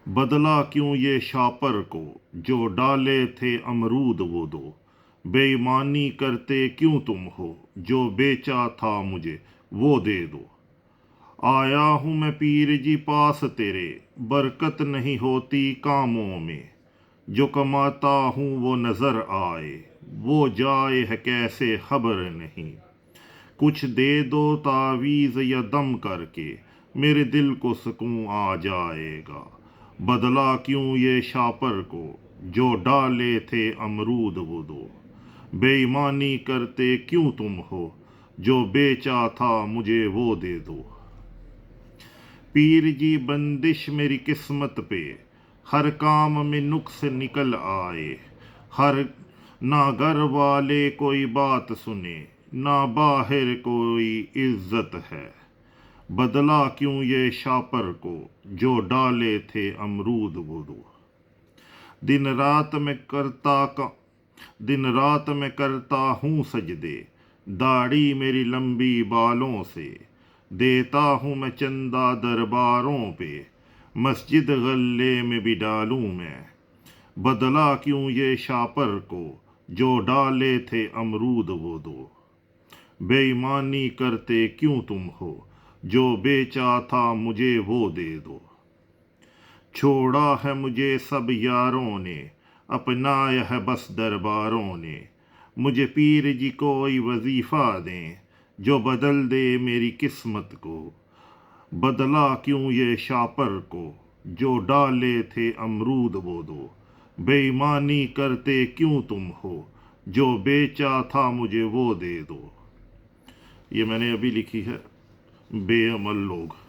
بدلا کیوں یہ شاپر کو جو ڈالے تھے امرود وہ دو، بے ایمانی کرتے کیوں تم ہو جو بیچا تھا مجھے وہ دے دو۔ آیا ہوں میں پیر جی پاس تیرے، برکت نہیں ہوتی کاموں میں، جو کماتا ہوں وہ نظر آئے، وہ جائے ہے کیسے خبر نہیں۔ کچھ دے دو تعویذ یا دم کر کے، میرے دل کو سکون آ جائے گا۔ بدلا کیوں یہ شاپر کو جو ڈالے تھے امرود وہ دو، بے ایمانی کرتے کیوں تم ہو جو بیچا تھا مجھے وہ دے دو۔ پیر جی بندش میری قسمت پہ، ہر کام میں نقص نکل آئے، ہر نہ گھر والے کوئی بات سنے، نہ باہر کوئی عزت ہے۔ بدلا کیوں یہ شاپر کو جو ڈالے تھے امرود وہ دو۔ دن رات میں کرتا ہوں سجدے، داڑھی میری لمبی بالوں سے، دیتا ہوں میں چندہ درباروں پہ، مسجد غلے میں بھی ڈالوں میں۔ بدلا کیوں یہ شاپر کو جو ڈالے تھے امرود وہ دو، بے ایمانی کرتے کیوں تم ہو جو بیچا تھا مجھے وہ دے دو۔ چھوڑا ہے مجھے سب یاروں نے، اپنایا ہے بس درباروں نے، مجھے پیر جی کوئی وظیفہ دیں جو بدل دے میری قسمت کو۔ بدلا کیوں یہ شاپر کو جو ڈالے تھے امرود وہ دو، بے ایمانی کرتے کیوں تم ہو جو بیچا تھا مجھے وہ دے دو۔ یہ میں نے ابھی لکھی ہے بے عمل لوگ۔